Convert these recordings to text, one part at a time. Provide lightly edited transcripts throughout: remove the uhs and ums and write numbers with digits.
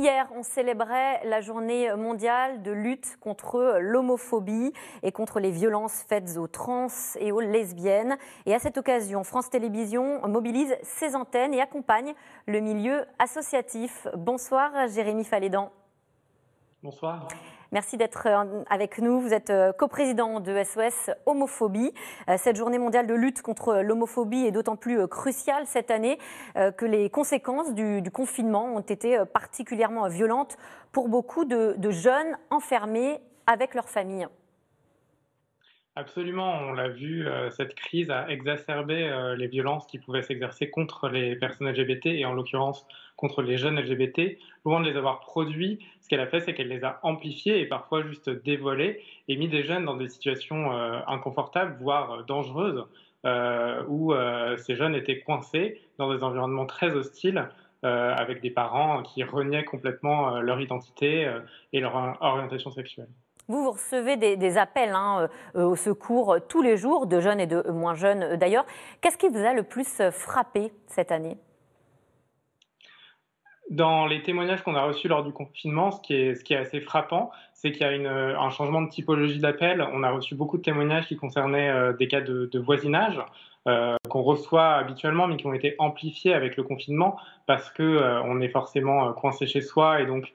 Hier, on célébrait la journée mondiale de lutte contre l'homophobie et contre les violences faites aux trans et aux lesbiennes. Et à cette occasion, France Télévisions mobilise ses antennes et accompagne le milieu associatif. Bonsoir Jérémy Falédan. Bonsoir. Merci d'être avec nous. Vous êtes coprésident de SOS Homophobie. Cette journée mondiale de lutte contre l'homophobie est d'autant plus cruciale cette année que les conséquences du confinement ont été particulièrement violentes pour beaucoup de jeunes enfermés avec leur famille. Absolument, on l'a vu, cette crise a exacerbé les violences qui pouvaient s'exercer contre les personnes LGBT et en l'occurrence contre les jeunes LGBT. Loin de les avoir produits, ce qu'elle a fait, c'est qu'elle les a amplifiés et parfois juste dévoilés et mis des jeunes dans des situations inconfortables, voire dangereuses, où ces jeunes étaient coincés dans des environnements très hostiles, avec des parents qui reniaient complètement leur identité et leur orientation sexuelle. Vous recevez des appels au secours tous les jours, de jeunes et de moins jeunes d'ailleurs. Qu'est-ce qui vous a le plus frappé cette année ? Dans les témoignages qu'on a reçus lors du confinement, ce qui est assez frappant, c'est qu'il y a un changement de typologie d'appel. On a reçu beaucoup de témoignages qui concernaient des cas de voisinage qu'on reçoit habituellement, mais qui ont été amplifiés avec le confinement parce que on est forcément coincé chez soi et donc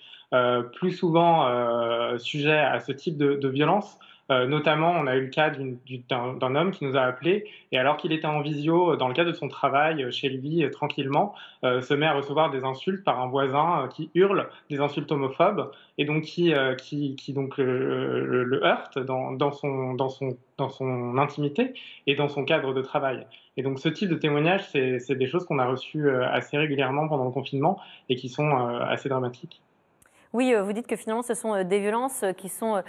plus souvent sujet à ce type de violence. Notamment, on a eu le cas d'un homme qui nous a appelé et alors qu'il était en visio dans le cadre de son travail chez lui tranquillement, se met à recevoir des insultes par un voisin qui hurle des insultes homophobes et donc qui donc le heurte dans son intimité et dans son cadre de travail. Et donc ce type de témoignages, c'est des choses qu'on a reçues assez régulièrement pendant le confinement et qui sont assez dramatiques. Oui, vous dites que finalement ce sont des violences qui sont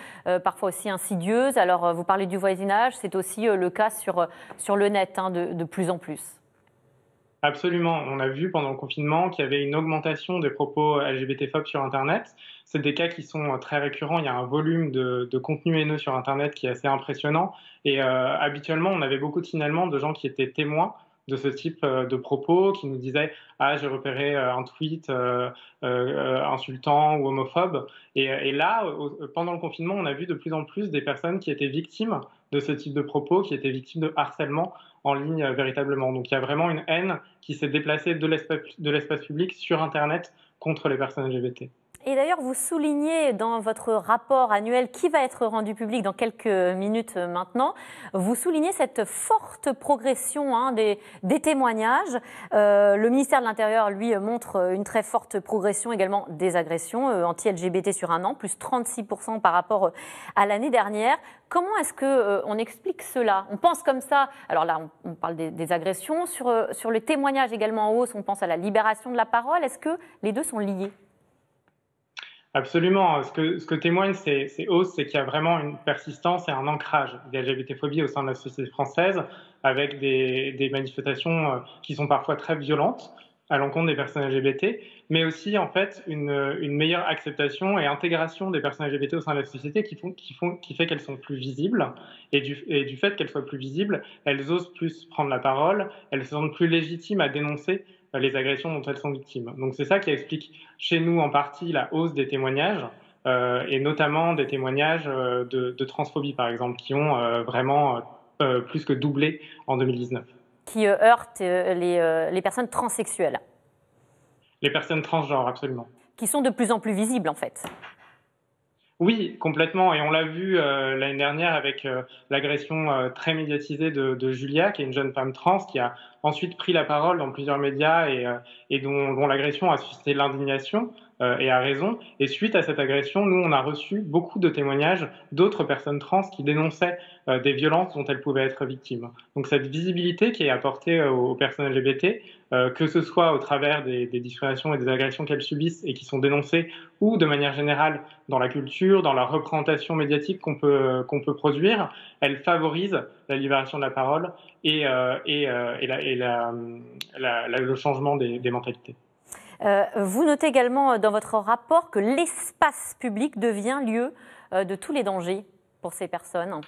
parfois aussi insidieuses. Alors vous parlez du voisinage, c'est aussi le cas sur le net de plus en plus. Absolument. On a vu pendant le confinement qu'il y avait une augmentation des propos LGBT-phobes sur Internet. C'est des cas qui sont très récurrents. Il y a un volume de contenu haineux sur Internet qui est assez impressionnant. Et habituellement, on avait beaucoup de signalements de gens qui étaient témoins de ce type de propos, qui nous disaient « Ah, j'ai repéré un tweet insultant ou homophobe ». Et là, pendant le confinement, on a vu de plus en plus des personnes qui étaient victimes de ce type de propos, qui étaient victimes de harcèlement en ligne véritablement. Donc il y a vraiment une haine qui s'est déplacée de l'espace public sur Internet contre les personnes LGBT. Et d'ailleurs, vous soulignez dans votre rapport annuel qui va être rendu public dans quelques minutes maintenant, vous soulignez cette forte progression des témoignages. Le ministère de l'Intérieur, lui, montre une très forte progression également des agressions anti-LGBT sur un an, plus 36% par rapport à l'année dernière. Comment est-ce qu'on explique cela ? On pense comme ça, alors là on parle des agressions, sur le témoignage également en hausse, on pense à la libération de la parole. Est-ce que les deux sont liés ? Absolument. Ce que témoignent ces hausses, c'est qu'il y a vraiment une persistance et un ancrage des LGBT-phobies au sein de la société française, avec des manifestations qui sont parfois très violentes à l'encontre des personnes LGBT, mais aussi en fait une meilleure acceptation et intégration des personnes LGBT au sein de la société qui fait qu'elles sont plus visibles. Et du fait qu'elles soient plus visibles, elles osent plus prendre la parole, elles se sentent plus légitimes à dénoncer les agressions dont elles sont victimes. Donc c'est ça qui explique chez nous en partie la hausse des témoignages, et notamment des témoignages de transphobie par exemple, qui ont vraiment plus que doublé en 2019. Qui heurtent les personnes transsexuelles. Les personnes transgenres, absolument. Qui sont de plus en plus visibles en fait. Oui, complètement. Et on l'a vu l'année dernière avec l'agression très médiatisée de Julia, qui est une jeune femme trans, qui a ensuite pris la parole dans plusieurs médias et dont l'agression a suscité l'indignation, et à raison. Et suite à cette agression, nous, on a reçu beaucoup de témoignages d'autres personnes trans qui dénonçaient des violences dont elles pouvaient être victimes. Donc cette visibilité qui est apportée aux personnes LGBT, que ce soit au travers des discriminations et des agressions qu'elles subissent et qui sont dénoncées, ou de manière générale dans la culture, dans la représentation médiatique qu'on peut produire, elle favorise la libération de la parole et le changement des mentalités. Vous notez également dans votre rapport que l'espace public devient lieu de tous les dangers pour ces personnes.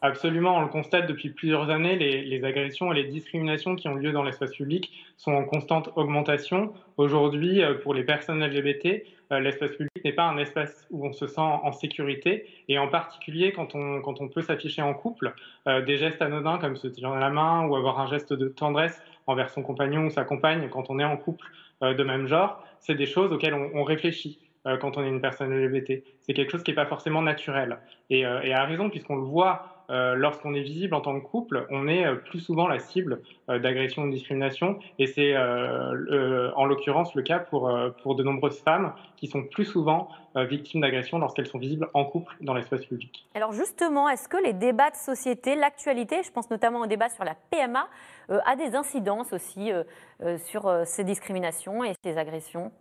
Absolument, on le constate depuis plusieurs années, les agressions et les discriminations qui ont lieu dans l'espace public sont en constante augmentation. Aujourd'hui, pour les personnes LGBT, l'espace public n'est pas un espace où on se sent en sécurité, et en particulier quand on peut s'afficher en couple, des gestes anodins comme se tenir la main ou avoir un geste de tendresse envers son compagnon ou sa compagne quand on est en couple de même genre, c'est des choses auxquelles on réfléchit quand on est une personne LGBT. C'est quelque chose qui n'est pas forcément naturel. Et à raison, puisqu'on le voit lorsqu'on est visible en tant que couple, on est plus souvent la cible d'agressions ou de discrimination. Et c'est en l'occurrence le cas pour de nombreuses femmes qui sont plus souvent victimes d'agressions lorsqu'elles sont visibles en couple dans l'espace public. Alors justement, est-ce que les débats de société, l'actualité, je pense notamment au débat sur la PMA, a des incidences aussi sur ces discriminations et ces agressions ?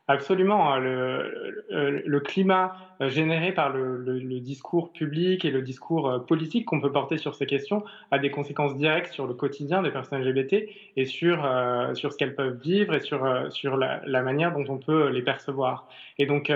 Absolument. Le climat généré par le discours public et le discours politique qu'on peut porter sur ces questions a des conséquences directes sur le quotidien des personnes LGBT et sur ce qu'elles peuvent vivre et sur la manière dont on peut les percevoir. Et donc,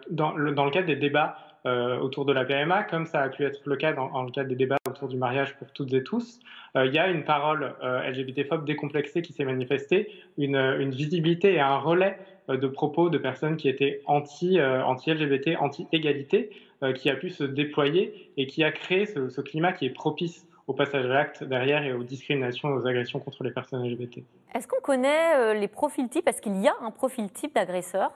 dans le cadre des débats autour de la PMA, comme ça a pu être le cas dans le cadre des débats autour du mariage pour toutes et tous, il y a une parole LGBT-phobe décomplexée qui s'est manifestée, une visibilité et un relais de propos de personnes qui étaient anti-LGBT, anti-égalité, qui a pu se déployer et qui a créé ce climat qui est propice au passage à l'acte derrière et aux discriminations et aux agressions contre les personnes LGBT. Est-ce qu'on connaît les profils types ? Est-ce qu'il y a un profil type d'agresseur ?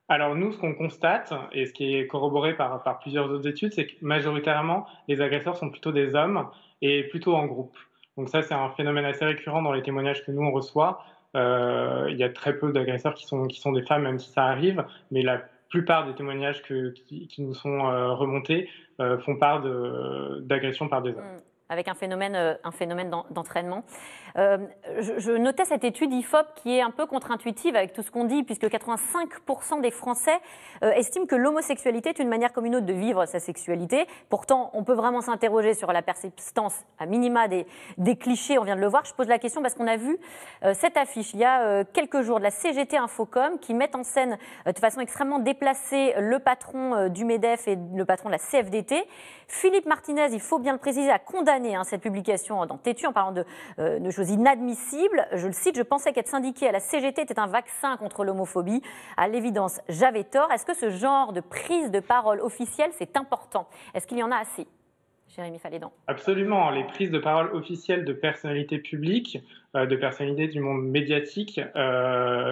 Alors nous, ce qu'on constate, et ce qui est corroboré par plusieurs autres études, c'est que majoritairement, les agresseurs sont plutôt des hommes et plutôt en groupe. Donc ça, c'est un phénomène assez récurrent dans les témoignages que nous, on reçoit. Il y a très peu d'agresseurs qui sont des femmes, même si ça arrive, mais la plupart des témoignages qui nous sont remontés font part d'agressions par des hommes. Avec un phénomène d'entraînement. Je notais cette étude IFOP qui est un peu contre-intuitive avec tout ce qu'on dit, puisque 85% des Français estiment que l'homosexualité est une manière comme une autre de vivre sa sexualité. Pourtant, on peut vraiment s'interroger sur la persistance à minima des clichés, on vient de le voir. Je pose la question parce qu'on a vu cette affiche il y a quelques jours de la CGT Infocom qui met en scène de façon extrêmement déplacée le patron du MEDEF et le patron de la CFDT. Philippe Martinez, il faut bien le préciser, a condamné cette publication dans Tétu en parlant de choses inadmissibles. Je le cite, je pensais qu'être syndiqué à la CGT était un vaccin contre l'homophobie. À l'évidence, j'avais tort. Est-ce que ce genre de prise de parole officielle, c'est important ? Est-ce qu'il y en a assez ? Jérémy Falédan. Absolument. Les prises de parole officielles de personnalités publiques, de personnalités du monde médiatique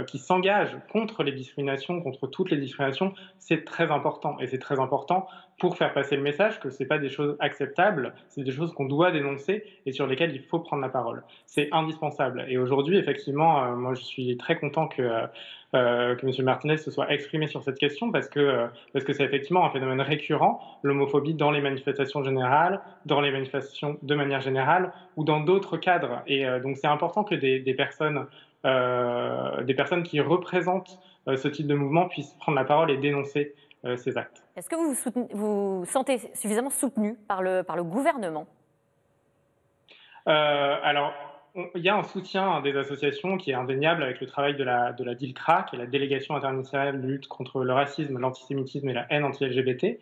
qui s'engagent contre les discriminations, contre toutes les discriminations, c'est très important. Et c'est très important pour faire passer le message que ce n'est pas des choses acceptables, c'est des choses qu'on doit dénoncer et sur lesquelles il faut prendre la parole. C'est indispensable. Et aujourd'hui, effectivement, moi je suis très content que M. Martinez se soit exprimé sur cette question parce que c'est effectivement un phénomène récurrent, l'homophobie dans les manifestations générales, dans les manifestations de manière générale ou dans d'autres cadres. Et donc c'est important que des personnes qui représentent ce type de mouvement puissent prendre la parole et dénoncer ces actes. Est-ce que vous vous sentez suffisamment soutenu par le gouvernement ? Alors, il y a un soutien des associations qui est indéniable avec le travail de la DILCRA, qui est la délégation internationale de lutte contre le racisme, l'antisémitisme et la haine anti-LGBT,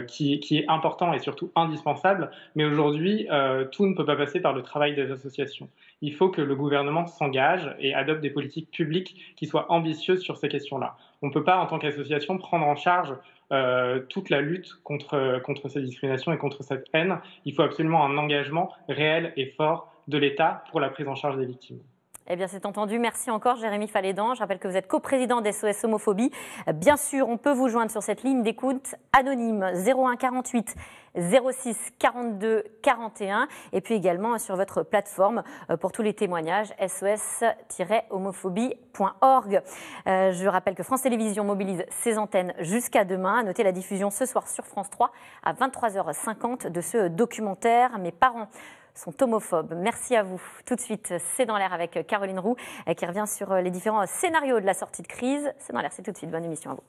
qui est important et surtout indispensable. Mais aujourd'hui, tout ne peut pas passer par le travail des associations. Il faut que le gouvernement s'engage et adopte des politiques publiques qui soient ambitieuses sur ces questions-là. On ne peut pas, en tant qu'association, prendre en charge toute la lutte contre ces discriminations et contre cette haine. Il faut absolument un engagement réel et fort de l'État pour la prise en charge des victimes. Eh bien, c'est entendu. Merci encore, Jérémy Falédan. Je rappelle que vous êtes coprésident d'SOS Homophobie. Bien sûr, on peut vous joindre sur cette ligne d'écoute anonyme 01 48 06 42 41 et puis également sur votre plateforme pour tous les témoignages sos-homophobie.org. Je rappelle que France Télévisions mobilise ses antennes jusqu'à demain. À noter la diffusion ce soir sur France 3 à 23h50 de ce documentaire « Mes parents sont homophobes ». Merci à vous. Tout de suite, c'est dans l'air avec Caroline Roux qui revient sur les différents scénarios de la sortie de crise. C'est dans l'air, c'est tout de suite. Bonne émission à vous.